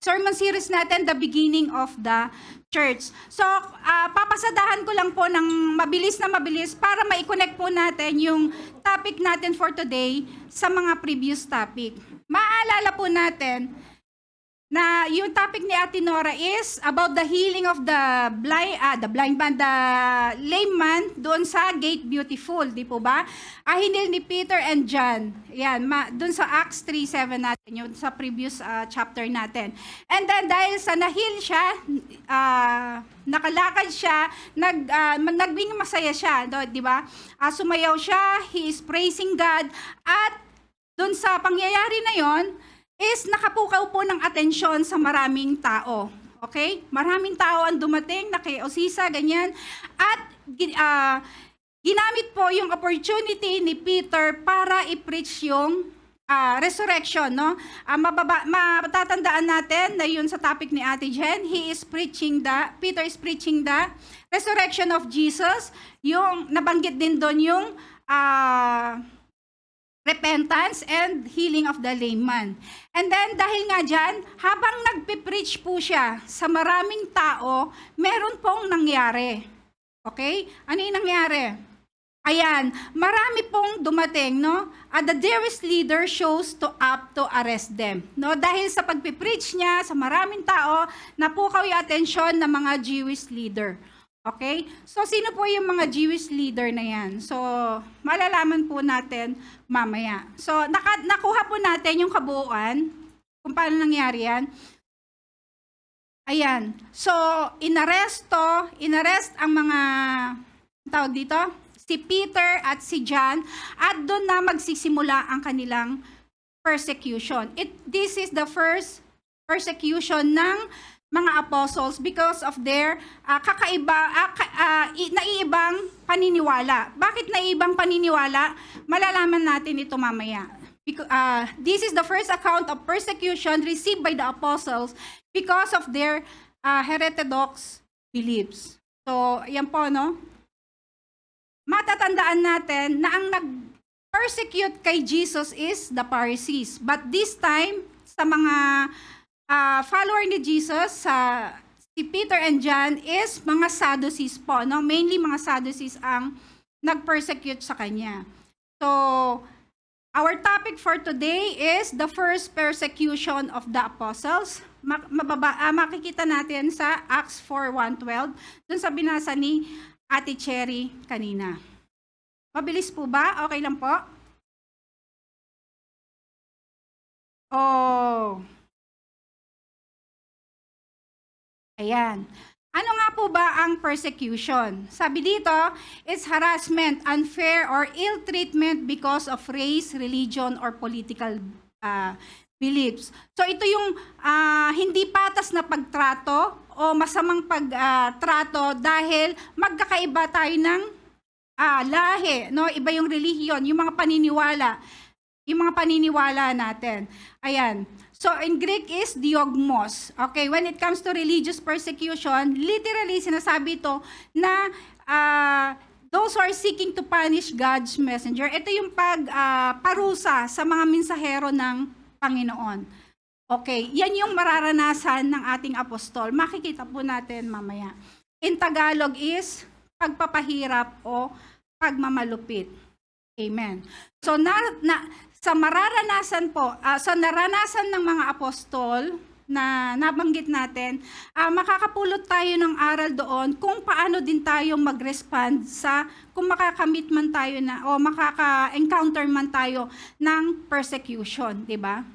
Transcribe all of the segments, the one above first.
sermon series natin, The Beginning of the Church. So, papasadahan ko lang po ng mabilis para ma-connect po natin yung topic natin for today sa mga previous topic. Maaalala po natin na yung topic ni Ate Nora is about the healing of the lame man doon sa Gate Beautiful, di po ba? Hinil ni Peter and John. Yan, doon sa Acts 3:7 natin, yung sa previous chapter natin. And then dahil sa nahil siya, nakalakad siya, naging masaya siya, di ba? Sumayaw siya, he is praising God, at doon sa pangyayari na yon, is nakapukaw po ng atensyon sa maraming tao. Okay? Maraming tao ang dumating, nakiosisa, ganyan. At ginamit po yung opportunity ni Peter para i-preach yung resurrection, no? Matatandaan natin na yun sa topic ni Ate Jen, Peter is preaching the resurrection of Jesus. Yung nabanggit din doon yung repentance and healing of the lame man. And then, dahil nga dyan, habang nagpipreach po siya sa maraming tao, meron pong nangyari. Okay? Ano yung nangyari? Ayan, marami pong dumating, no? The Jewish leader shows up to arrest them. No? Dahil sa pagpipreach niya sa maraming tao, napukaw yung atensyon ng mga Jewish leader. Okay? So, sino po yung mga Jewish leader na yan? So, malalaman po natin mamaya. So, nakuha po natin yung kabuuan kung paano nangyari yan. Ayan. So, inarest ang mga, tawag dito, si Peter at si John, at doon na magsisimula ang kanilang persecution. This is the first persecution ng mga apostles because of their naiibang paniniwala. Bakit naiibang paniniwala? Malalaman natin ito mamaya. This is the first account of persecution received by the apostles because of their heterodox beliefs. So, yan po, no? Matatandaan natin na ang nag-persecute kay Jesus is the Pharisees. But this time, sa mga follower ni Jesus, si Peter and John is mga Sadducees po, no? Mainly mga Sadducees ang nag-persecute sa kanya. So, our topic for today is the first persecution of the apostles. Makikita natin sa Acts 4:1-12, dun sa binasa ni Ate Cherry kanina. Mabilis po ba? Okay lang po? Ayan. Ano nga po ba ang persecution? Sabi dito, it's harassment, unfair or ill treatment because of race, religion, or political beliefs. So ito yung hindi patas na pagtrato o masamang pagtrato dahil magkakaiba tayo ng lahi, no? Iba yung relihiyon, yung mga paniniwala natin. Ayan. So, in Greek is diogmos. Okay, when it comes to religious persecution, literally sinasabi ito na those who are seeking to punish God's messenger, ito yung parusa sa mga mensahero ng Panginoon. Okay, yan yung mararanasan ng ating apostol. Makikita po natin mamaya. In Tagalog is pagpapahirap o pagmamalupit. Amen. So, sa mararanasan po, sa naranasan ng mga apostol na nabanggit natin, makakapulot tayo ng aral doon kung paano din tayo mag-respond kung makakamit man tayo o makaka-encounter man tayo ng persecution, di ba?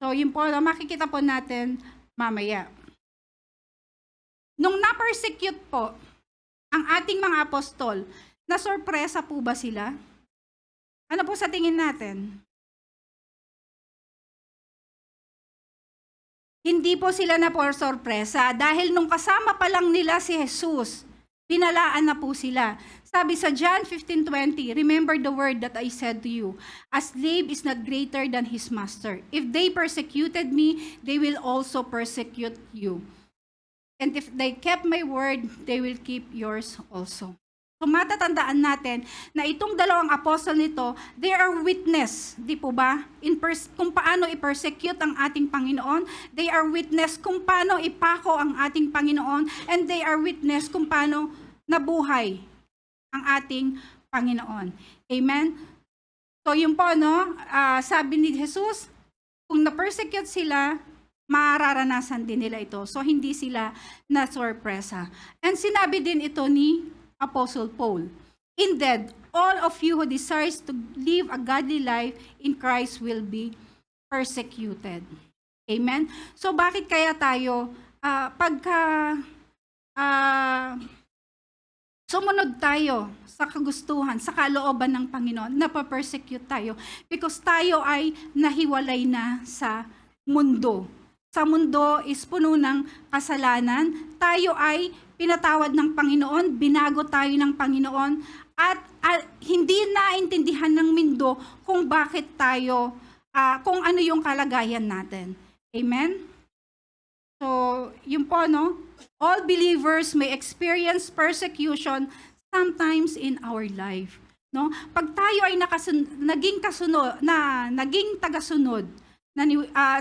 So, yun po, makikita po natin mamaya. Nung na-persecute po ang ating mga apostol, na-sorpresa po ba sila? Ano po sa tingin natin? Hindi po sila na por sorpresa dahil nung kasama pa lang nila si Jesus, pinalaan na po sila. Sabi sa John 15:20, remember the word that I said to you, a slave is not greater than his master. If they persecuted me, they will also persecute you. And if they kept my word, they will keep yours also. So matatandaan natin na itong dalawang apostle nito, they are witness, di po ba? Kung paano i-persecute ang ating Panginoon, they are witness kung paano ipako ang ating Panginoon, and they are witness kung paano nabuhay ang ating Panginoon. Amen? So yun po, no? Sabi ni Jesus, kung na-persecute sila, mararanasan din nila ito. So hindi sila na-sorpresa. And sinabi din ito ni Apostle Paul, "Indeed, all of you who desires to live a godly life in Christ will be persecuted." Amen? So bakit kaya tayo, pagka sumunod tayo sa kagustuhan, sa kalooban ng Panginoon, napapersecute tayo? Because tayo ay nahiwalay na sa mundo. Sa mundo is puno ng kasalanan. Tayo ay pinatawad ng Panginoon, binago tayo ng Panginoon, at hindi naintindihan ng mundo kung bakit tayo, kung ano yung kalagayan natin. Amen? So, yun po, no? All believers may experience persecution sometimes in our life. No? Pag tayo ay naging tagasunod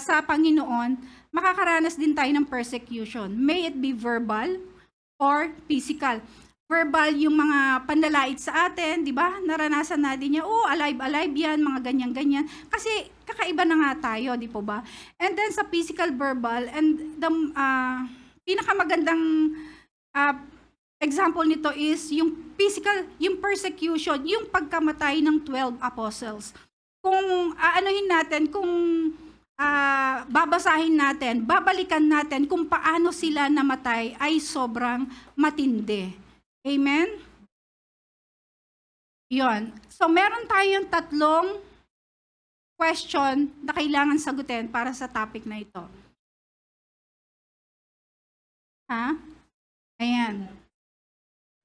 sa Panginoon, makakaranas din tayo ng persecution. May it be verbal or physical. Verbal, yung mga panlalait sa atin, di ba? Naranasan natin niya, alive yan, mga ganyan-ganyan. Kasi kakaiba na nga tayo, di po ba? And then sa physical, verbal, and the pinakamagandang example nito is yung physical, yung persecution, yung pagkamatay ng 12 apostles. Kung aanohin natin, kung babasahin natin, babalikan natin kung paano sila namatay, ay sobrang matindi. Amen? Yon. So, meron tayong 3 question na kailangan sagutin para sa topic na ito. Ayan.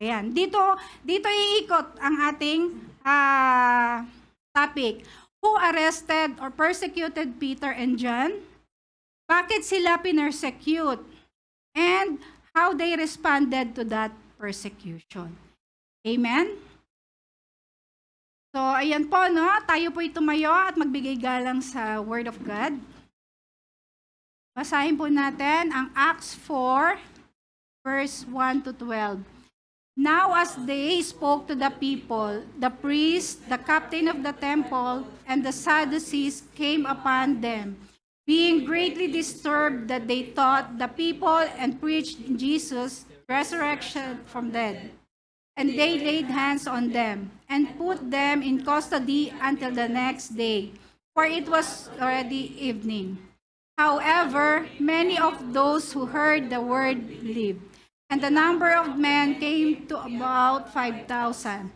Ayan. Dito iikot ang ating topic. Who arrested or persecuted Peter and John? Bakit sila pinersecute? And how they responded to that persecution. Amen? So, ayan po, no? Tayo po'y tumayo at magbigay galang sa Word of God. Basahin po natin ang Acts 4, verse 1 to 12. Now as they spoke to the people, the priest, the captain of the temple, and the Sadducees came upon them, being greatly disturbed that they taught the people and preached Jesus' resurrection from dead. And they laid hands on them and put them in custody until the next day, for it was already evening. However, many of those who heard the word believed. And the number of men came to about 5,000.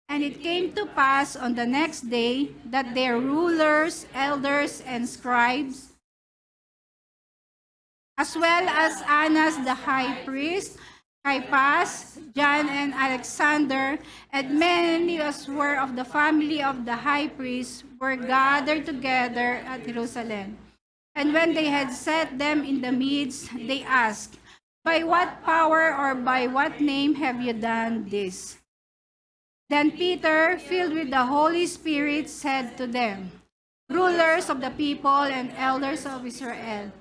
And it came to pass on the next day that their rulers, elders, and scribes, as well as Annas the high priest, Caiaphas, John and Alexander, and many as were of the family of the high priest, were gathered together at Jerusalem. And when they had set them in the midst, they asked, "By what power or by what name have you done this?" Then Peter, filled with the Holy Spirit, said to them, "Rulers of the people and elders of Israel,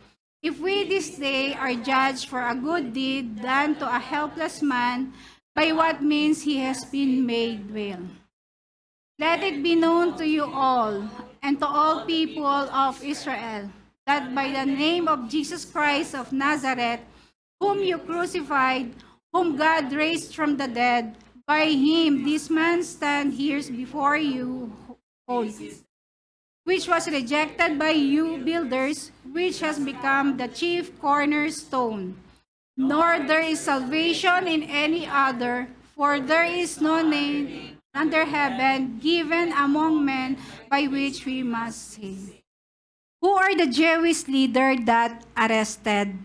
if we this day are judged for a good deed done to a helpless man, by what means he has been made well, let it be known to you all and to all people of Israel, that by the name of Jesus Christ of Nazareth, whom you crucified, whom God raised from the dead, by him this man stands here before you whole, which was rejected by you builders, which has become the chief cornerstone. Nor there is salvation in any other, for there is no name under heaven given among men by which we must save." Who are the Jewish leader that arrested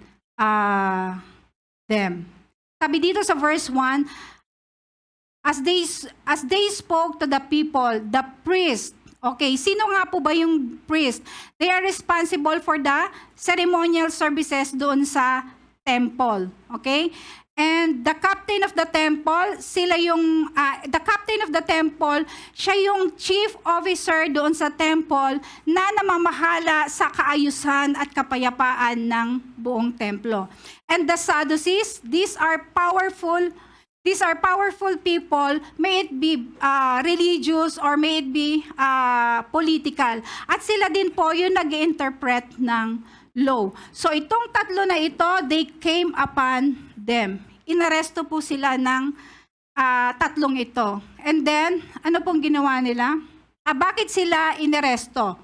them? Sabi dito sa verse 1, as they spoke to the people, the priest. Okay, sino nga po ba yung priest? They are responsible for the ceremonial services doon sa temple. Okay? And the captain of the temple, the captain of the temple, siya yung chief officer doon sa temple na namamahala sa kaayusan at kapayapaan ng buong templo. And the Sadducees, these are powerful people, may it be religious or may it be political. At sila din po yung nag-interpret ng law. So itong tatlo na ito, they came upon them. Inaresto po sila ng tatlong ito. And then, ano pong ginawa nila? Bakit sila inaresto?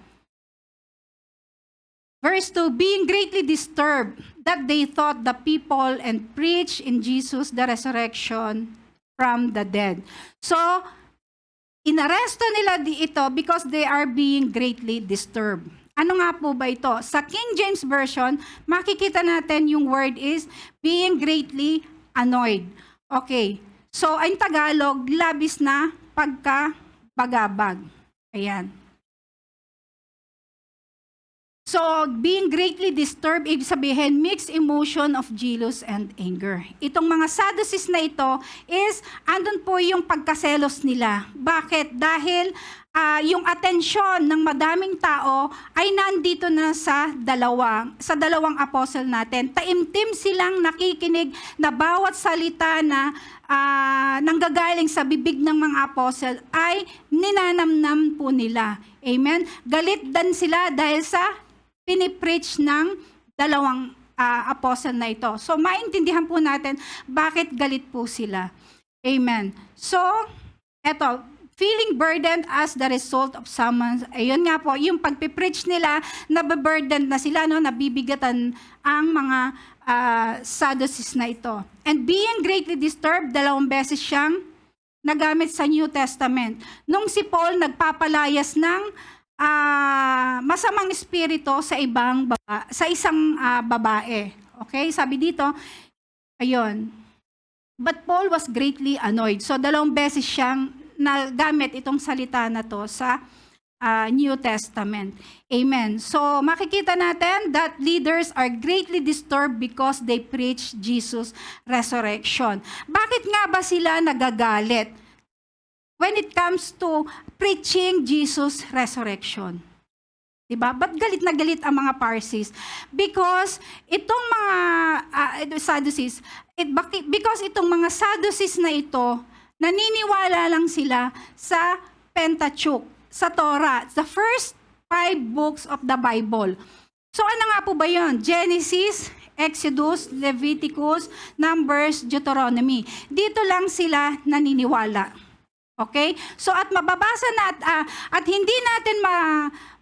Verse 2, being greatly disturbed that they thought the people and preached in Jesus the resurrection from the dead. So, inaresto nila ito because they are being greatly disturbed. Ano nga po ba ito? Sa King James Version, makikita natin yung word is being greatly annoyed. Okay. So, ang Tagalog, labis na pagkabagabag. Ayan. So, being greatly disturbed, ibig sabihin, mixed emotion of jealous and anger. Itong mga Sadducees na ito is, andun po yung pagkaselos nila. Bakit? Dahil yung atensyon ng madaming tao ay nandito na sa dalawang apostle natin. Taimtim silang nakikinig na bawat salita na nanggagaling sa bibig ng mga apostle ay ninanamnam po nila. Amen? Galit din sila dahil sa pinipreach ng dalawang apostle na ito. So, maintindihan po natin bakit galit po sila. Amen. So, eto, feeling burdened as the result of summons. Ayun nga po, yung pagpipreach nila, nababurdened na sila, no, nabibigatan ang mga Sadducees na ito. And being greatly disturbed, 2 beses siyang nagamit sa New Testament. Nung si Paul nagpapalayas ng masamang espiritu sa isang babae. Okay? Sabi dito, ayun. But Paul was greatly annoyed. So, 2 beses siyang nagamit itong salita na to sa New Testament. Amen. So, makikita natin that leaders are greatly disturbed because they preach Jesus' resurrection. Bakit nga ba sila nagagalit when it comes to preaching Jesus' resurrection? Diba? Ba't galit na galit ang mga Pharisees? Because itong mga Sadducees, because itong mga Sadducees na ito, naniniwala lang sila sa Pentateuch, sa Torah, the first 5 books of the Bible. So ano nga po ba yun? Genesis, Exodus, Leviticus, Numbers, Deuteronomy. Dito lang sila naniniwala. Okay? So at mababasa at hindi natin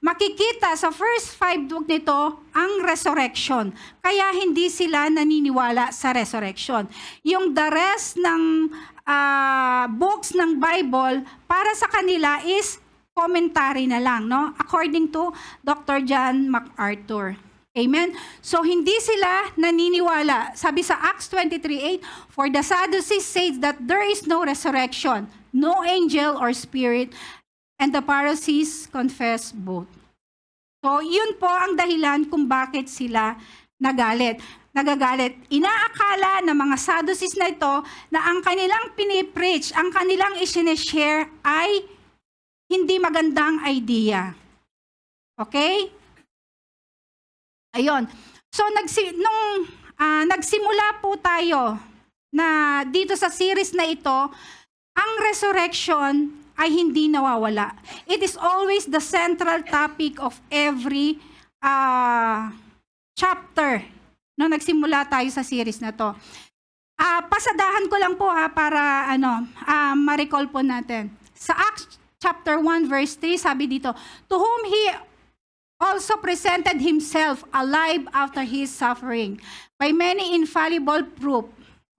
makikita sa first 5 book nito ang resurrection. Kaya hindi sila naniniwala sa resurrection. Yung the rest ng books ng Bible para sa kanila is commentary na lang, no? According to Dr. John MacArthur. Amen? So, hindi sila naniniwala. Sabi sa Acts 23:8, for the Sadducees say that there is no resurrection, no angel or spirit, and the Pharisees confess both. So, yun po ang dahilan kung bakit sila nagagalit. Inaakala ng mga Sadducees na ito na ang kanilang pinipreach, ang kanilang isineshare ay hindi magandang idea. Okay? Ayun. So, nagsimula po tayo na dito sa series na ito, ang resurrection ay hindi nawawala. It is always the central topic of every chapter. No, nagsimula tayo sa series na to. Pasadahan ko lang po para ma-recall po natin. Sa Acts chapter 1 verse 3, sabi dito, to whom he also presented himself alive after his suffering by many infallible proof.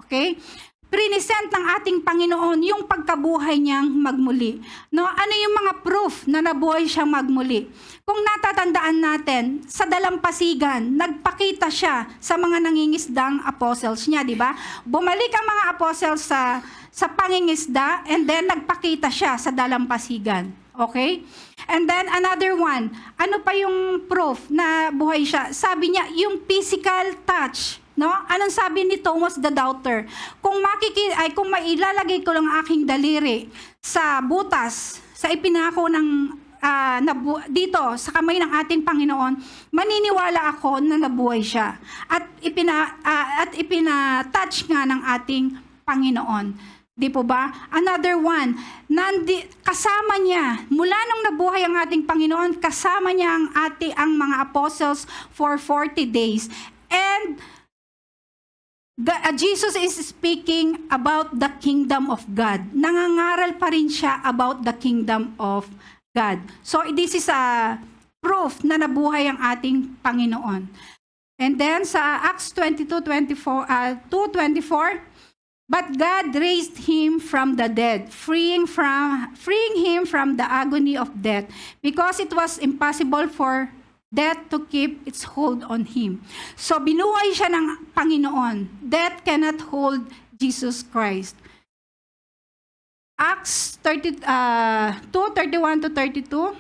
Okay? Prinesent ng ating Panginoon yung pagkabuhay niyang magmuli. No, ano yung mga proof na nabuhay siyang magmuli? Kung natatandaan natin, sa dalampasigan, nagpakita siya sa mga nangingisdang apostles niya, di ba? Bumalik ang mga apostles sa pangingisda and then nagpakita siya sa dalampasigan. Okay? And then another one, ano pa yung proof na buhay siya? Sabi niya, yung physical touch No? Anong sabi ni Thomas the Doubter? Kung mailalagay ko lang aking daliri sa butas, sa ipinako ng dito sa kamay ng ating Panginoon, maniniwala ako na nabuhay siya at ipina-touch nga ng ating Panginoon. Di po ba? Another one, kasama niya, mula nung nabuhay ang ating Panginoon, kasama niya ang mga apostles for 40 days. And Jesus is speaking about the kingdom of God. Nangangaral pa rin siya about the kingdom of God. So this is a proof na nabuhay ang ating Panginoon. And then sa Acts 2:24, but God raised him from the dead, freeing him from the agony of death, because it was impossible for death to keep its hold on him. So binuhay siya ng Panginoon. Death cannot hold Jesus Christ. Acts 2:31-32.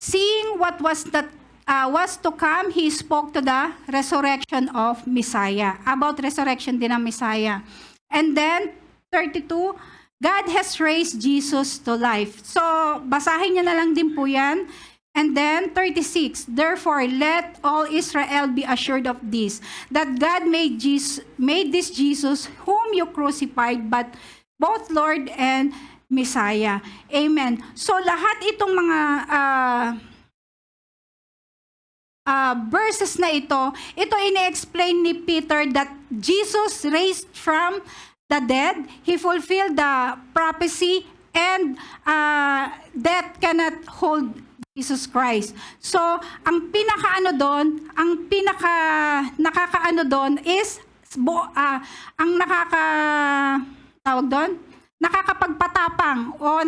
Seeing what was to come, he spoke to the resurrection of Messiah. About resurrection din ng Messiah. And then, 32, God has raised Jesus to life. So, basahin niyo na lang din po yan. And then, 36, therefore, let all Israel be assured of this, that God made this Jesus, whom you crucified, but both Lord and Messiah. Amen. So, lahat itong mga verses na ito ini-explain ni Peter that Jesus raised from the dead. He fulfilled the prophecy and death cannot hold Jesus Christ. So, ang nakakaano doon is ang nakakapagpatapang o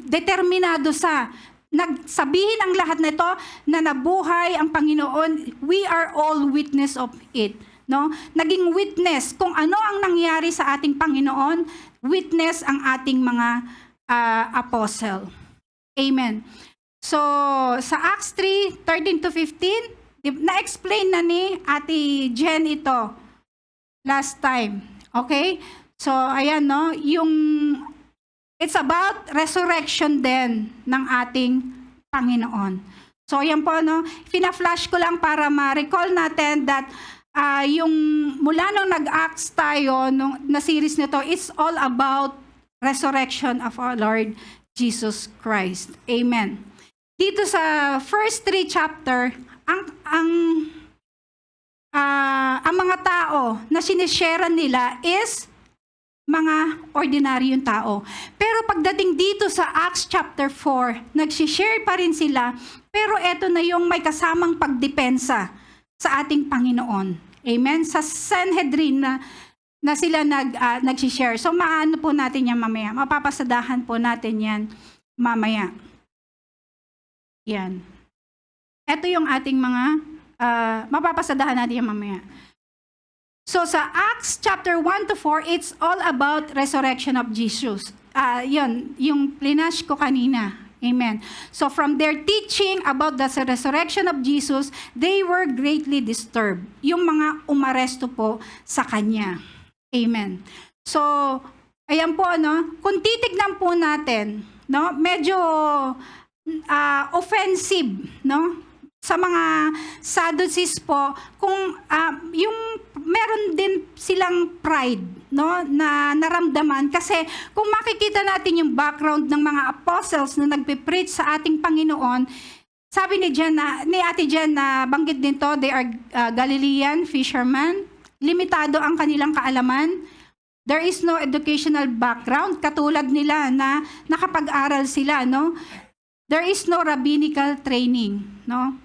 determinado sa nagsabihin ang lahat na ito na nabuhay ang Panginoon. We are all witness of it. No? Naging witness kung ano ang nangyari sa ating Panginoon, witness ang ating mga apostle. Amen. So, sa Acts 3:13-15, na-explain na ni Ate Jen ito last time. Okay? So, ayan, no? It's about resurrection din ng ating Panginoon. So, ayan po, no? Fina-flash ko lang para ma-recall natin that yung mula nung nag-Acts tayo, na series nito, it's all about resurrection of our Lord Jesus Christ. Amen. Dito sa first 3 chapter, ang mga tao na sinishare nila is mga ordinaryong tao. Pero pagdating dito sa Acts chapter 4, nagsishare pa rin sila, pero eto na yung may kasamang pagdepensa sa ating Panginoon. Amen? Sa Sanhedrin na sila nagsishare. So maano po natin yan mamaya? Mapapasadahan po natin yan mamaya. Yan. Ito yung ating mga, mapapasadahan natin yan mamaya. So sa Acts chapter 1-4, it's all about resurrection of Jesus. Yun, yung plinash ko kanina. Amen. So from their teaching about the resurrection of Jesus, they were greatly disturbed. Yung mga umaresto po sa kanya. Amen. So, ayan po, no? Kung titignan po natin, no? Medyo offensive, no? Sa mga Sadducees po, kung yung meron din silang pride, no, na naramdaman, kasi kung makikita natin yung background ng mga apostles na nagpe-preach sa ating Panginoon, sabi ni Ate Jen na banggit din to, they are Galilean fishermen, limitado ang kanilang kaalaman. There is no educational background, katulad nila na nakapag-aral sila, no? There is no rabbinical training, no?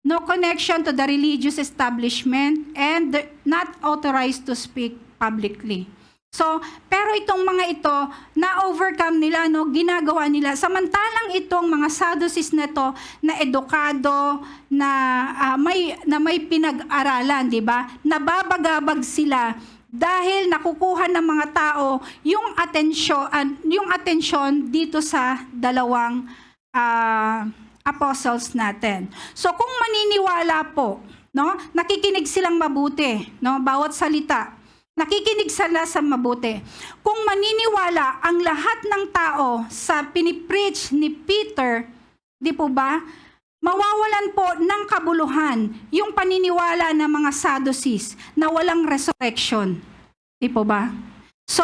No connection to the religious establishment and not authorized to speak publicly. So, pero itong mga ito, na-overcome nila, no, ginagawa nila. Samantalang itong mga Sadducees na to, na edukado, na may pinag-aralan, di ba? Nababagabag sila dahil nakukuha ng mga tao yung atensyon dito sa dalawang apostles natin. So kung maniniwala po, no? Nakikinig silang mabuti, no? Bawat salita. Nakikinig sila sa mabuti. Kung maniniwala ang lahat ng tao sa pinipreach ni Peter, di po ba? Mawawalan po ng kabuluhan yung paniniwala ng mga Sadducees na walang resurrection. Di po ba? So,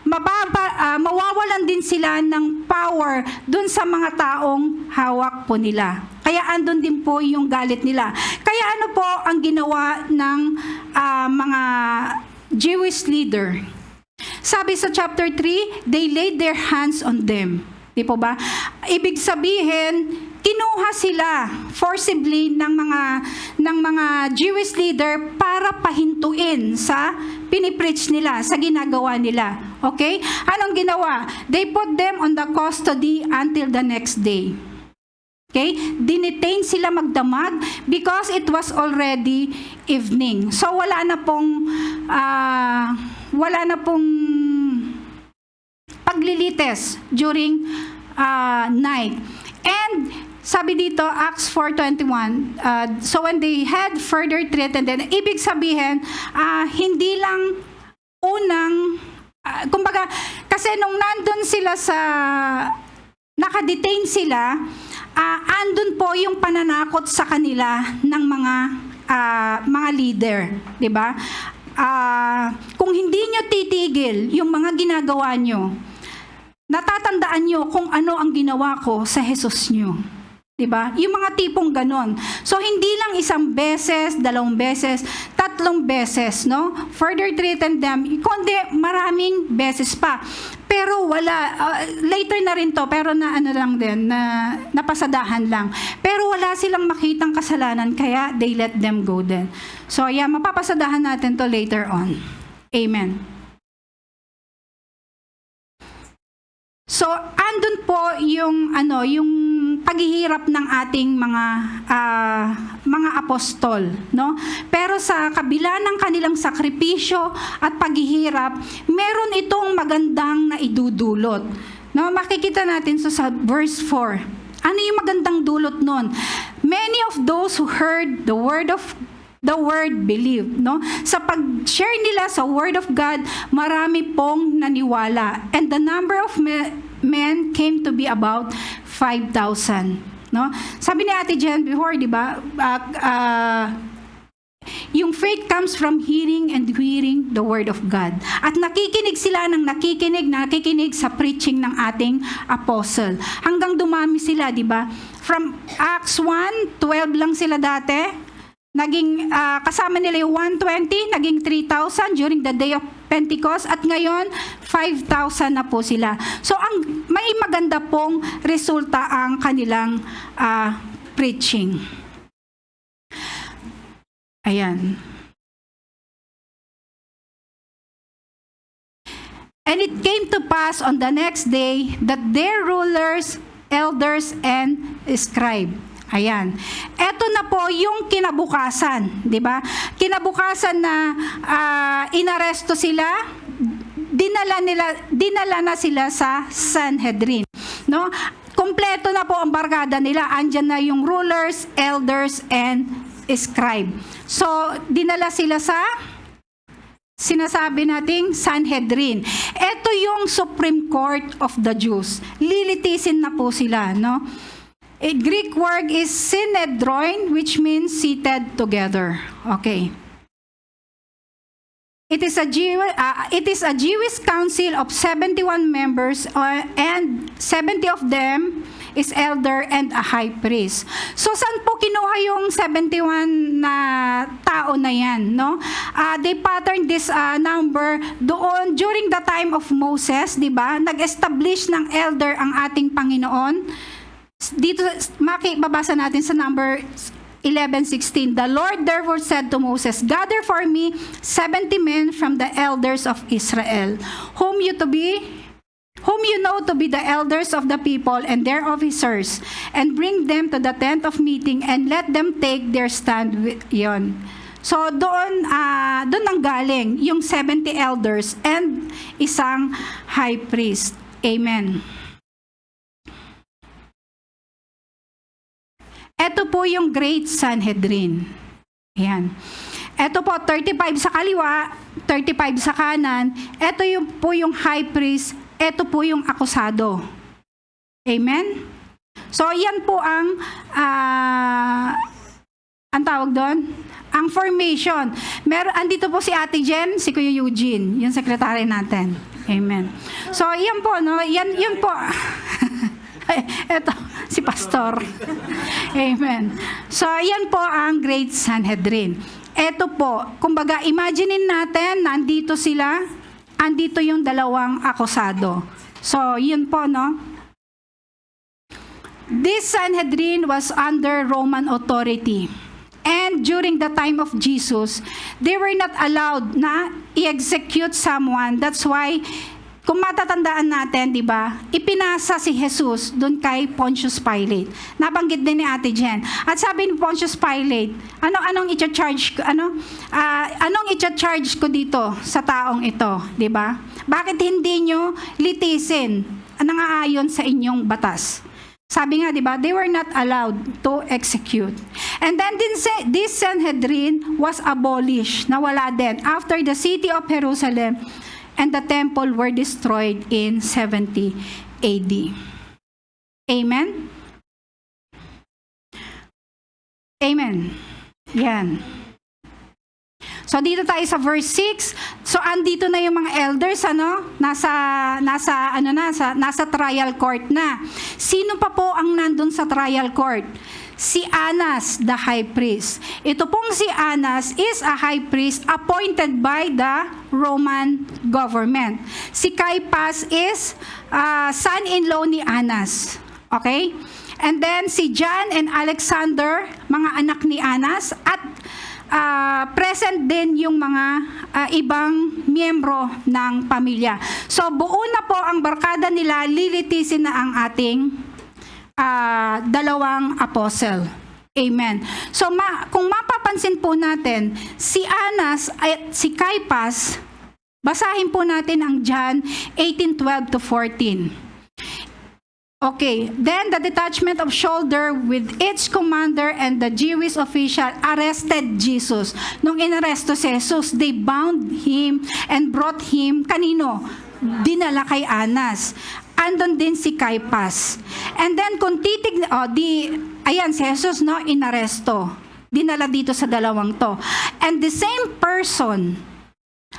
mawawalan din sila ng power dun sa mga taong hawak po nila. Kaya andun din po yung galit nila. Kaya ano po ang ginawa ng mga Jewish leader? Sabi sa chapter 3, they laid their hands on them. Di po ba? Ibig sabihin, kinuha sila forcibly ng mga Jewish leader para pahintuin sa pinipreach nila, sa ginagawa nila. Okay? Anong ginawa? They put them on the custody until the next day. Okay? Dinetain sila magdamag because it was already evening. So wala na pong paglilites during night. And sabi dito, Acts 4:21, so when they had further threatened, then ibig sabihin, hindi lang unang, kumbaga, kasi nung nandun sila nakadetain sila, andun po yung pananakot sa kanila ng mga leader, di ba? Kung hindi nyo titigil yung mga ginagawa nyo, natatandaan nyo kung ano ang ginawa ko sa Jesus nyo. Diba? Yung mga tipong ganon. So, hindi lang isang beses, 2 beses, 3 beses, no? Further threaten them, kundi maraming beses pa. Pero wala, later na rin to, pero napasadahan lang. Pero wala silang makitang kasalanan, kaya they let them go then. So, yeah, mapapasadahan natin to later on. Amen. So, andun po yung paghihirap ng ating mga apostol, no? Pero sa kabila ng kanilang sakripisyo at paghihirap, meron itong magandang na idudulot. No, makikita natin sa verse 4. Ano yung magandang dulot nun? Many of those who heard the word believed, no? Sa pag-share nila sa word of God, marami pong naniwala. And the number of men came to be about 5,000, no? Sabi ni Ate Jen before, di ba? Yung faith comes from hearing and hearing the word of God. At nakikinig sila ng nakikinig sa preaching ng ating apostle. Hanggang dumami sila, di ba? From Acts 1, 12 lang sila dati. Naging kasama nila yung 120, naging 3,000 during the day of Pentecost, at ngayon 5,000 na po sila. So may maganda pong resulta ang kanilang preaching. Ayan. And it came to pass on the next day that their rulers, elders, and scribes. Ayan. Ito na po yung kinabukasan, di ba? Kinabukasan na inaresto sila, dinala na sila sa Sanhedrin, no? Kompleto na po ang barkada nila. Andyan na yung rulers, elders, and scribe. So, dinala sila sa sinasabi nating Sanhedrin. Ito yung Supreme Court of the Jews. Lilitisin na po sila, no? A Greek word is synedron, which means seated together. Okay. It is a Jewish council of 71 members, and 70 of them is elder and a high priest. So, saan po kinuha yung 71 na tao na yan, no? They patterned this number doon during the time of Moses, di ba? Nag-establish ng elder ang ating Panginoon. Dito, babasa natin sa number 11:16. The Lord therefore said to Moses, gather for me 70 men from the elders of Israel, whom you know to be the elders of the people and their officers, and bring them to the tent of meeting, and let them take their stand yon. So doon ang galing yung 70 elders and isang high priest. Amen. Ito po yung Great Sanhedrin. Ayan. Ito po, 35 sa kaliwa, 35 sa kanan. Ito po yung high priest. Ito po yung akusado. Amen? So, yan po ang tawag doon? Ang formation. Andito po si Ate Jen, si Kuya Eugene, yung sekretary natin. Amen. So, yan po, no? Yan po. Ito, si Pastor. Amen. So, yan po ang Great Sanhedrin. Ito po, kumbaga, imaginein natin, nandito sila, andito yung dalawang akusado. So, yun po, no? This Sanhedrin was under Roman authority. And during the time of Jesus, they were not allowed na i-execute someone. That's why, kung matatandaan natin, di ba, ipinasa si Jesus doon kay Pontius Pilate. Nabanggit din ni Ate Jen. At sabi ni Pontius Pilate, anong i-charge ko dito sa taong ito, di ba? Bakit hindi nyo litisin ang nangaayon sa inyong batas? Sabi nga, di ba, they were not allowed to execute. And then this Sanhedrin was abolished, nawala din, after the city of Jerusalem and the temple were destroyed in 70 AD. Amen? Amen. Yan. So dito tayo sa verse 6. So andito na yung mga elders, nasa trial court na. Sino pa po ang nandun sa trial court? Si Annas, the high priest. Ito pong si Annas is a high priest appointed by the Roman government. Si Caiaphas is son-in-law ni Annas. Okay? And then si John and Alexander, mga anak ni Annas, at present din yung mga ibang miyembro ng pamilya. So buo na po ang barkada nila, lilitisin na ang ating dalawang apostle. Amen. So kung mapapansin po natin, si Annas at si Caiaphas, basahin po natin ang John 18:12 to 14. Okay, then the detachment of shoulder with its commander and the Jewish official arrested Jesus. Nung inaresto si Jesus, they bound him and brought him, kanino? Dinala kay Annas. Andon din si Caiaphas. And then kung ayan si Jesus, no, inaresto. Dinala dito sa dalawang to. And the same person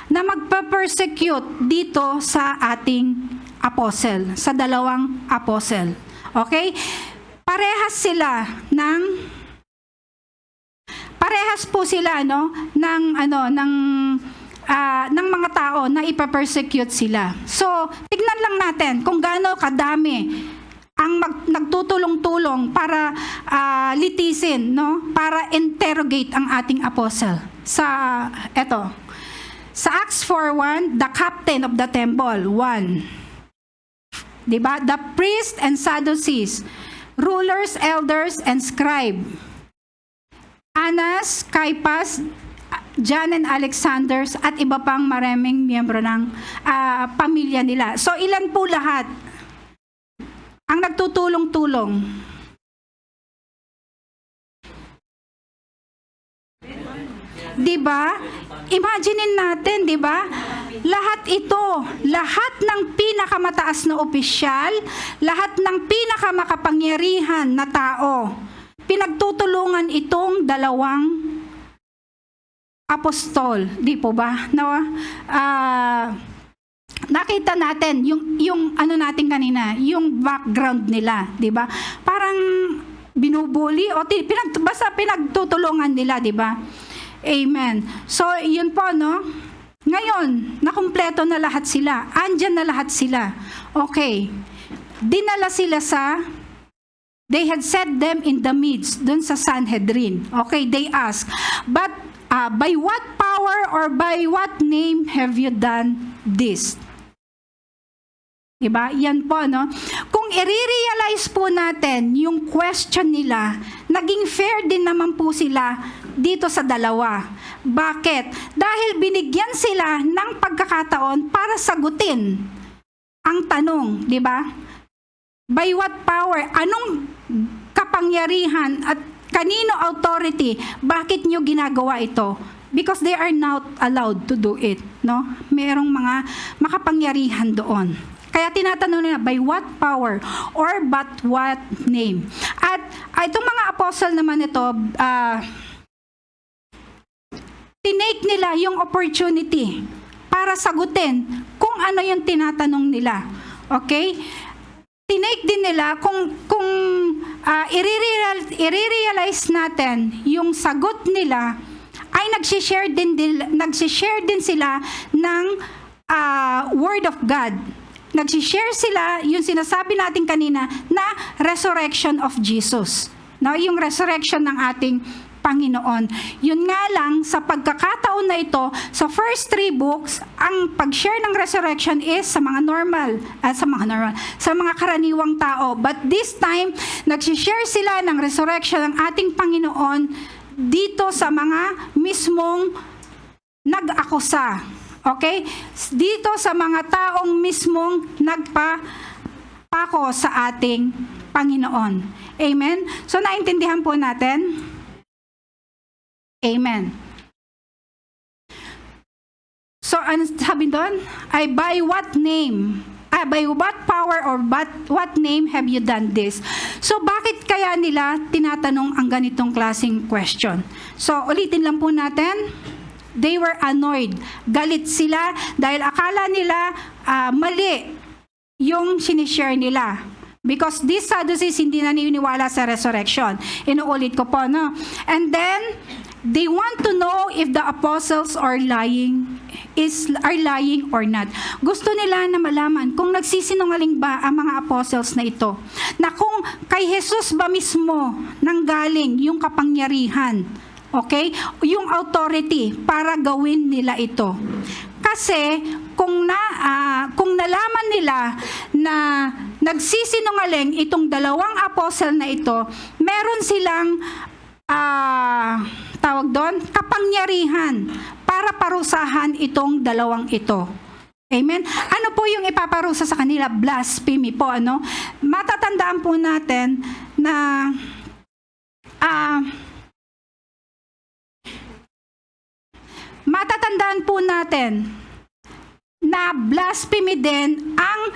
na magpa-persecute dito sa ating apostle, sa dalawang apostle. Okay? Parehas po sila ng mga tao na ipa-persecute sila. So, tignan lang natin kung gaano kadami ang nagtutulong-tulong para litisin, no? Para interrogate ang ating apostle. Sa Acts 4:1, the captain of the temple, 1. Diba? The priests and Sadducees, rulers, elders, and scribe. Annas, Caiaphas, John and Alexander, at iba pang maraming miyembro ng pamilya nila. So, ilan po lahat ang nagtutulong-tulong? Diba? Imaginein natin, diba? Lahat ng pinakamataas na opisyal, lahat ng pinakamakapangyarihan na tao, pinagtutulungan itong dalawang apostol, di po ba? Nakita natin yung natin kanina, yung background nila, di ba? Parang binubuli o basta pinagtutulungan nila, di ba? Amen. So, yun po, no? Ngayon, nakumpleto na lahat sila. Andyan na lahat sila. Okay. Dinala sila they had set them in the midst, dun sa Sanhedrin. Okay, they asked, but by what power or by what name have you done this? Diba? Yan po, no? Kung i-realize po natin yung question nila, naging fair din naman po sila dito sa dalawa. Bakit? Dahil binigyan sila ng pagkakataon para sagutin ang tanong, di ba? By what power? Anong kapangyarihan at Kanino authority? Bakit nyo ginagawa ito? Because they are not allowed to do it. No? Merong mga makapangyarihan doon. Kaya tinatanong nila, by what power or but what name? At itong mga apostle naman ito, tinake nila yung opportunity para sagutin kung ano yung tinatanong nila. Okay? Tinake din nila kung i-realize natin yung sagot nila ay nagsishare din sila ng Word of God. Nagsishare sila, yung sinasabi natin kanina, na resurrection of Jesus. No? Yung resurrection ng ating Panginoon. Yun nga lang, sa pagkakataon na ito, sa first 3 books, ang pag-share ng resurrection is sa mga sa mga karaniwang tao. But this time, nagsishare sila ng resurrection ng ating Panginoon dito sa mga mismong nag-akusa. Okay? Dito sa mga taong mismong nagpapako sa ating Panginoon. Amen? So, naintindihan po natin? Amen. So, ano sabi doon? Ay, by what name? By what power or what name have you done this? So, bakit kaya nila tinatanong ang ganitong klaseng question? So, ulitin lang po natin. They were annoyed. Galit sila dahil akala nila mali yung sinishare nila. Because these Sadducees hindi naniniwala sa resurrection. Inuulit ko po, no? And then, they want to know if the apostles are lying or not. Gusto nila na malaman kung nagsisinungaling ba ang mga apostles na ito. Na kung kay Jesus ba mismo nanggaling yung kapangyarihan, okay? Yung authority para gawin nila ito. Kasi kung nalaman nila na nagsisinungaling itong 2 apostle na ito, meron silang tawag doon, kapangyarihan para parusahan itong 2 ito. Amen? Ano po yung ipaparusa sa kanila? Blasphemy po, ano? Matatandaan po natin na blasphemy din ang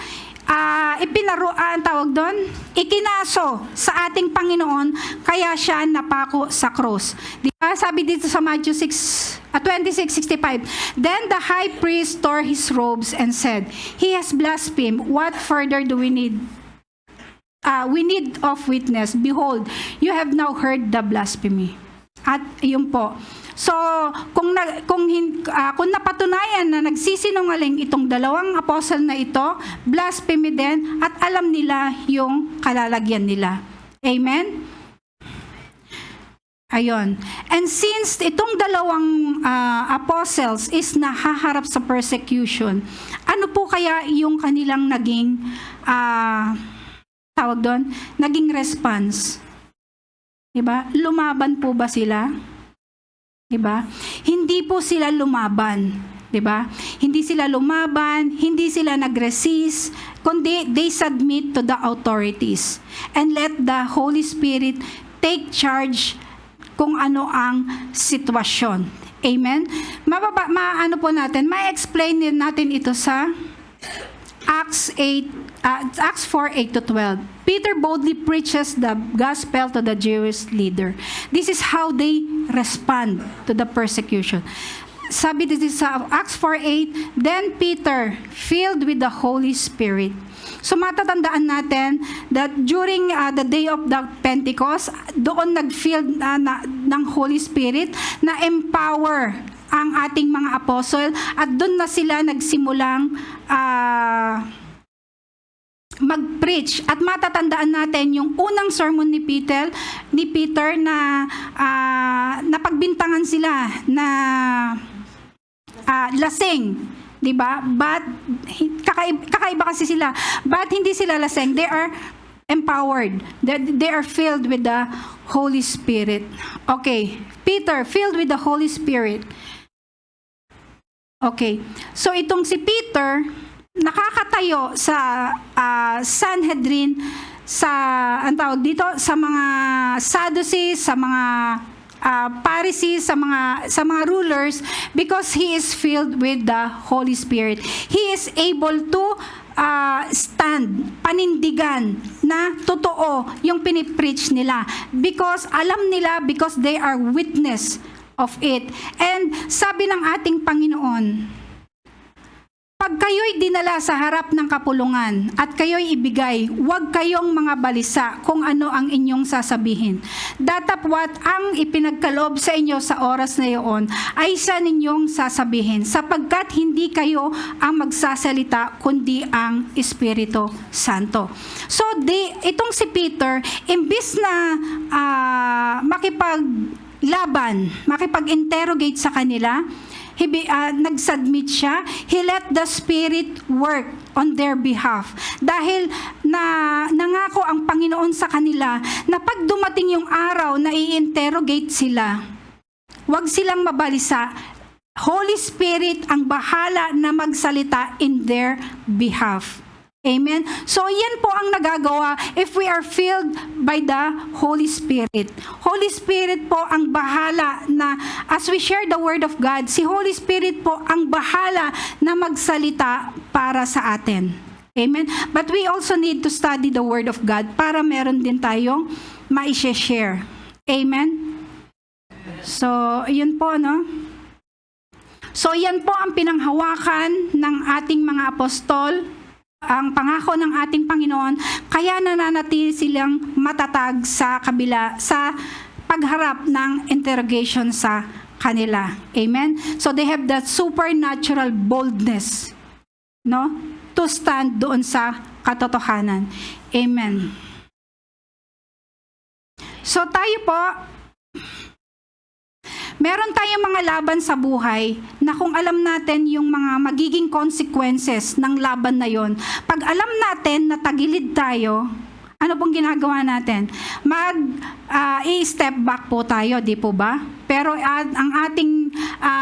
tawag doon, ikinaso sa ating Panginoon, kaya siya napako sa cross. Diba? Sabi dito sa Matthew 26:65, Then the high priest tore his robes and said, He has blasphemed. What further do we need? We need of witness. Behold, you have now heard the blasphemy. At yun po. So, kung napatunayan na nagsisinungaling itong 2 apostle na ito, blasphemy din, at alam nila yung kalalagyan nila. Amen? Ayon. And since itong 2 apostles is nahaharap sa persecution, ano po kaya yung kanilang naging naging response? Diba? Lumaban po ba sila? Diba? Hindi po sila lumaban. Diba? Hindi sila lumaban, hindi sila nag-resist, kundi they submit to the authorities and let the Holy Spirit take charge kung ano ang sitwasyon. Amen? Ma-explain din natin ito sa Acts 4:8-12. Peter boldly preaches the gospel to the Jewish leader. This is how they respond to the persecution. Sabi dito sa Acts 4:8, Then Peter, filled with the Holy Spirit. So matatandaan natin that during the day of the Pentecost, doon nag-filled ng Holy Spirit na empower ang ating mga apostle, at doon na sila nagsimulang mag-preach. At matatandaan natin yung unang sermon ni Peter na napagbintangan sila na lasing, 'di ba? But kakaiba kasi sila. But hindi sila lasing. They are empowered. They are filled with the Holy Spirit. Okay. Peter, filled with the Holy Spirit. Okay. So itong si Peter, nakakatayo sa Sanhedrin ang tawag dito, sa mga Sadducees, sa mga Pharisees, sa mga rulers, because he is filled with the Holy Spirit. He is able to stand, panindigan na totoo yung pinipreach nila. Because alam nila, because they are witness of it. And sabi ng ating Panginoon, pag kayo'y dinala sa harap ng kapulungan at kayo'y ibigay, huwag kayong mga balisa kung ano ang inyong sasabihin. Datapwat ang ipinagkaloob sa inyo sa oras na iyon ay siya ninyong sasabihin, sapagkat hindi kayo ang magsasalita kundi ang Espiritu Santo. So, itong si Peter, imbis na makipag-interrogate sa kanila, nag-submit siya. He let the Spirit work on their behalf. Dahil nangako ang Panginoon sa kanila na pag dumating yung araw na i-interrogate sila, huwag silang mabalisa. Holy Spirit ang bahala na magsalita in their behalf. Amen? So, yan po ang nagagawa if we are filled by the Holy Spirit. Holy Spirit po ang bahala na, as we share the Word of God, si Holy Spirit po ang bahala na magsalita para sa atin. Amen? But we also need to study the Word of God para meron din tayong ma-share. Amen? So, yun po, no? So, yan po ang pinanghawakan ng ating mga apostol, ang pangako ng ating Panginoon, kaya nananatili silang matatag sa pagharap ng interrogation sa kanila. Amen? So they have that supernatural boldness, no? To stand doon sa katotohanan. Amen. So tayo po, meron tayong mga laban sa buhay na kung alam natin yung mga magiging consequences ng laban na yon, pag alam natin na tagilid tayo, ano pong ginagawa natin? I-step back po tayo, di po ba? Pero ang ating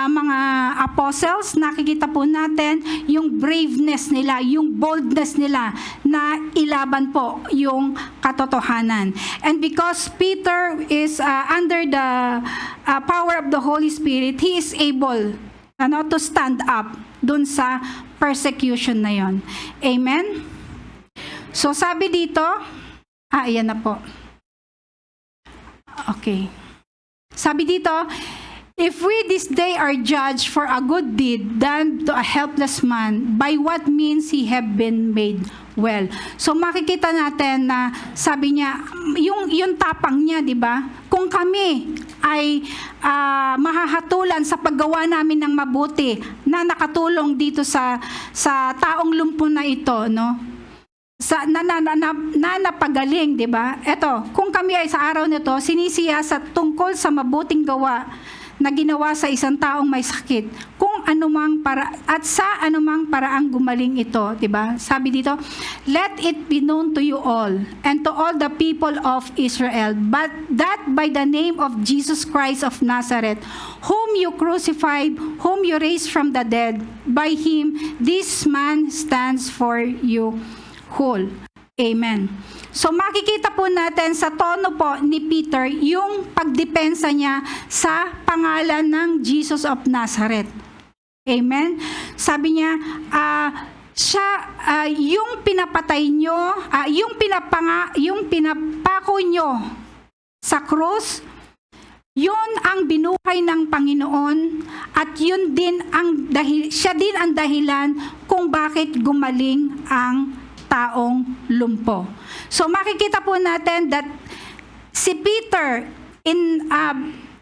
mga apostles, nakikita po natin yung braveness nila, yung boldness nila na ilaban po yung katotohanan. And because Peter is under the power of the Holy Spirit, he is able to stand up dun sa persecution na yon. Amen? So sabi dito, ayan na po. Okay. Sabi dito, if we this day are judged for a good deed done to a helpless man, by what means he have been made well. So makikita natin na sabi niya, yung tapang niya, di ba? Kung kami ay mahahatulan sa paggawa namin ng mabuti na nakatulong dito sa taong lumpo na ito, no? Napagaling, di ba? Eto, kung kami ay sa araw nito, sinisiyasat tungkol sa mabuting gawa na ginawa sa isang taong may sakit, kung anumang sa anumang paraang gumaling ito, di ba? Sabi dito, let it be known to you all and to all the people of Israel, but that by the name of Jesus Christ of Nazareth, whom you crucified, whom you raised from the dead, by him this man stands for you whole. Amen. So makikita po natin sa tono po ni Peter yung pagdepensa niya sa pangalan ng Jesus of Nazareth. Amen. Sabi niya, yung pinapatay nyo, yung pinapako nyo sa krus, yun ang binuhay ng Panginoon at yun din siya din ang dahilan kung bakit gumaling ang taong lumpo. So makikita po natin that si Peter,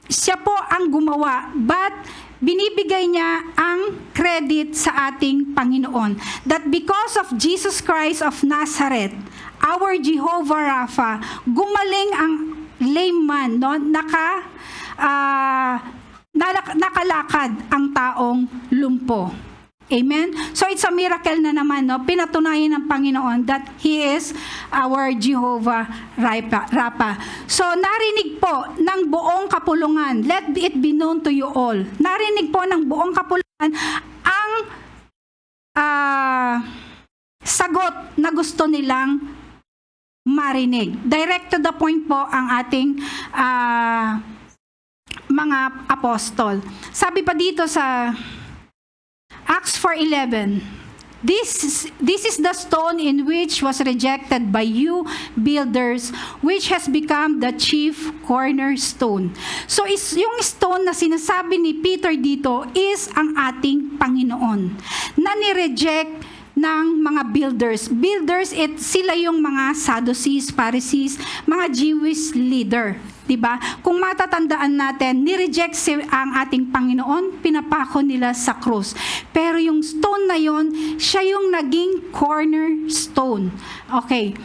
siya po ang gumawa, but binibigay niya ang credit sa ating Panginoon. That because of Jesus Christ of Nazareth, our Jehovah Rapha, gumaling ang lame man, no? Nakalakad ang taong lumpo. Amen? So it's a miracle na naman, no? Pinatunayan ng Panginoon that He is our Jehovah Rapha. So narinig po ng buong kapulungan, let it be known to you all. Narinig po ng buong kapulungan ang sagot na gusto nilang marinig. Direct to the point po ang ating mga apostol. Sabi pa dito sa Acts 4:11, This is the stone in which was rejected by you builders, which has become the chief cornerstone. So yung stone na sinasabi ni Peter dito is ang ating Panginoon, na ni-reject ng mga builders. Builders, sila yung mga Sadducees, Pharisees, mga Jewish leader. Diba? Kung matatandaan natin, ni-reject ang ating Panginoon, pinapako nila sa krus. Pero yung stone na yon, siya yung naging cornerstone. Okay.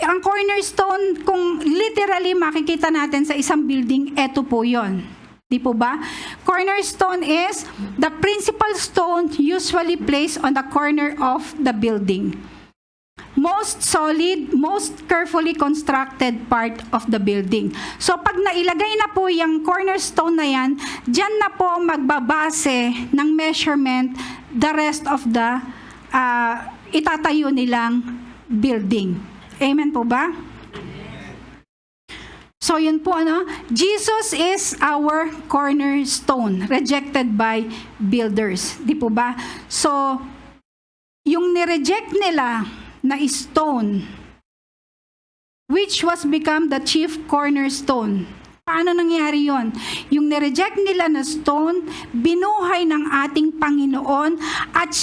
Ang cornerstone, kung literally makikita natin sa isang building, eto po yon. Di po ba? Cornerstone is the principal stone usually placed on the corner of the building. Most solid, most carefully constructed part of the building. So pag nailagay na po yung cornerstone na yan, dyan na po magbabase ng measurement the rest of the itatayo nilang building. Amen po ba? So yun po, Jesus is our cornerstone, rejected by builders. Di po ba? So, yung nireject nila na stone, which was become the chief cornerstone. Paano nangyari yon? Yung nireject nila na stone, binuhay ng ating Panginoon at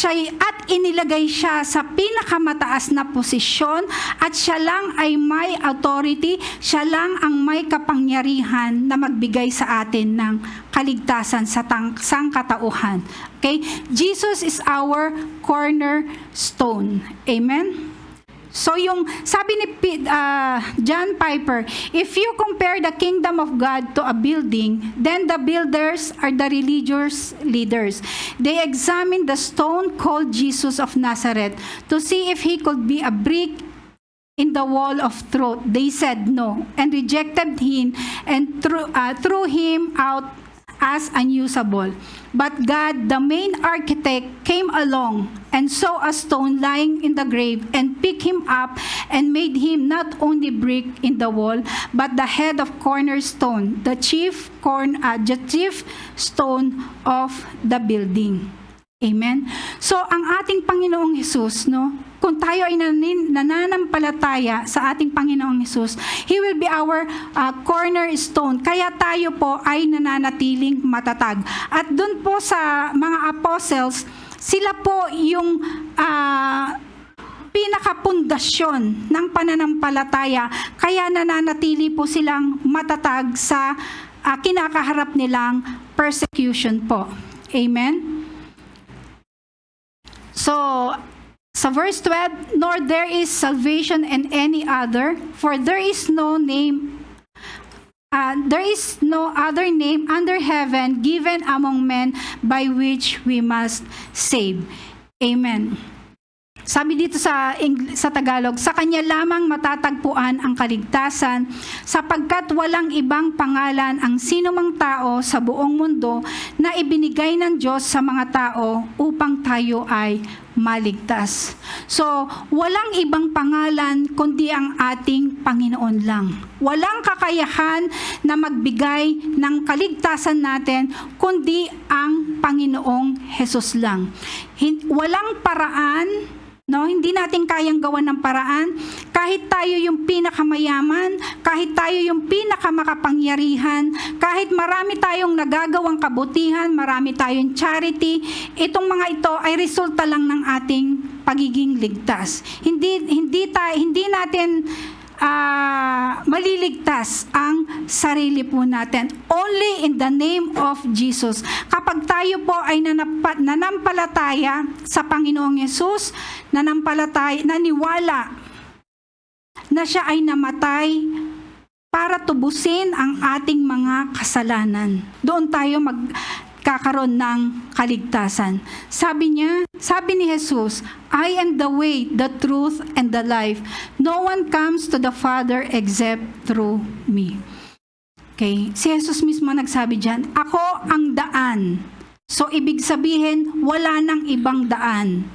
inilagay siya sa pinakamataas na posisyon at siya lang ay may authority, siya lang ang may kapangyarihan na magbigay sa atin ng kaligtasan sa sangkatauhan. Okay? Jesus is our cornerstone. Amen? So yung sabi ni John Piper, if you compare the kingdom of God to a building, then the builders are the religious leaders. They examined the stone called Jesus of Nazareth to see if he could be a brick in the wall of truth. They said no and rejected him and threw him out as unusable. But God, the main architect, came along and saw a stone lying in the grave and picked him up and made him not only brick in the wall, but the head of cornerstone, the chief stone of the building. Amen? So, ang ating Panginoong Hesus, kung tayo ay nananampalataya sa ating Panginoong Hesus, He will be our cornerstone. Kaya tayo po ay nananatiling matatag. At dun po sa mga apostles, sila po yung pinakapundasyon ng pananampalataya. Kaya nananatili po silang matatag sa kinakaharap nilang persecution po. Amen? So, sa verse 12, nor there is salvation in any other, for there is no other name under heaven given among men by which we must save. Amen. Sabi dito sa Tagalog, sa Kanya lamang matatagpuan ang kaligtasan, sapagkat walang ibang pangalan ang sinumang tao sa buong mundo na ibinigay ng Diyos sa mga tao upang tayo ay maligtas. So, walang ibang pangalan kundi ang ating Panginoon lang. Walang kakayahan na magbigay ng kaligtasan natin kundi ang Panginoong Hesus lang. Walang paraan, hindi natin kayang gawan ng paraan. Kahit tayo yung pinakamayaman, kahit tayo yung pinakamakapangyarihan, kahit marami tayong nagagawang kabutihan, marami tayong charity, itong mga ito ay resulta lang ng ating pagiging ligtas. Hindi natin maliligtas ang sarili po natin. Only in the name of Jesus. Kapag tayo po ay nanampalataya sa Panginoong Yesus, naniwala na siya ay namatay para tubusin ang ating mga kasalanan. Doon tayo magkakaroon ng kaligtasan. Sabi ni Jesus, I am the way, the truth, and the life. No one comes to the Father except through me. Okay? Si Jesus mismo nagsabi dyan, ako ang daan, So, ibig sabihin, wala nang ibang daan.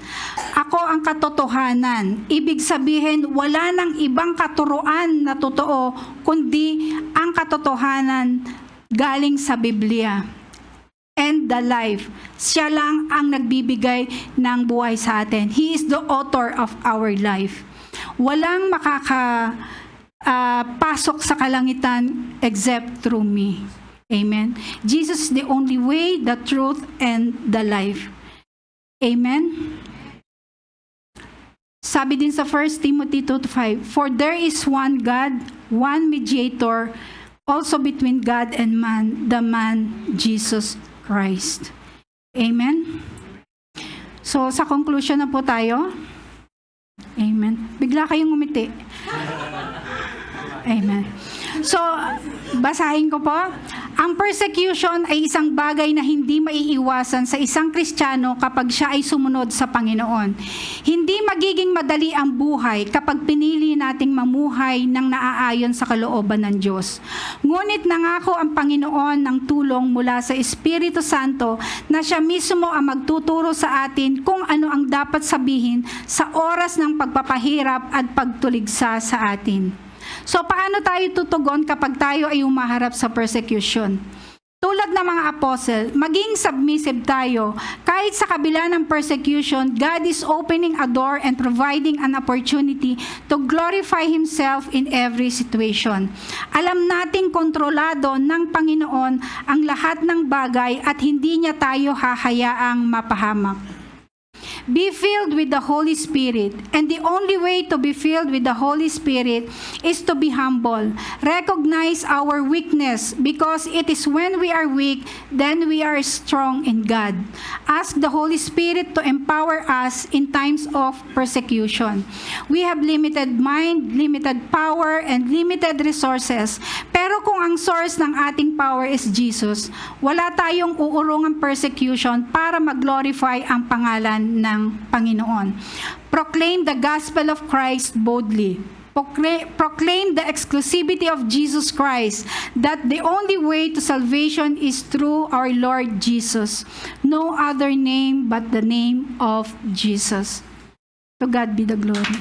Ako ang katotohanan. Ibig sabihin, wala nang ibang katuruan na totoo, kundi ang katotohanan galing sa Biblia. And the life. Siya lang ang nagbibigay ng buhay sa atin. He is the author of our life. Walang pasok sa kalangitan except through me. Amen. Jesus is the only way, the truth, and the life. Amen. Sabi din sa 1 Timothy 2:5, for there is one God, one mediator, also between God and man, the man Jesus Christ. Amen. So, sa conclusion na po tayo. Amen. Bigla kayong umiti. Amen. So, basahin ko po. Ang persecution ay isang bagay na hindi maiiwasan sa isang Kristiyano kapag siya ay sumunod sa Panginoon. Hindi magiging madali ang buhay kapag pinili nating mamuhay ng naaayon sa kalooban ng Diyos. Ngunit nangako ang Panginoon ng tulong mula sa Espiritu Santo na siya mismo ang magtuturo sa atin kung ano ang dapat sabihin sa oras ng pagpapahirap at pagtuligsa sa atin. So, paano tayo tutugon kapag tayo ay humaharap sa persecution? Tulad ng mga apostle, maging submissive tayo. Kahit sa kabila ng persecution, God is opening a door and providing an opportunity to glorify Himself in every situation. Alam nating kontrolado ng Panginoon ang lahat ng bagay at hindi niya tayo hahayaang mapahamak. Be filled with the Holy Spirit. And the only way to be filled with the Holy Spirit is to be humble. Recognize our weakness because it is when we are weak, then we are strong in God. Ask the Holy Spirit to empower us in times of persecution. We have limited mind, limited power, and limited resources. Pero kung ang source ng ating power is Jesus, wala tayong uurungang persecution para mag-glorify ang pangalan ng Panginoon. Proclaim the gospel of Christ boldly. Proclaim the exclusivity of Jesus Christ, that the only way to salvation is through our Lord Jesus. No other name but the name of Jesus. To God be the glory.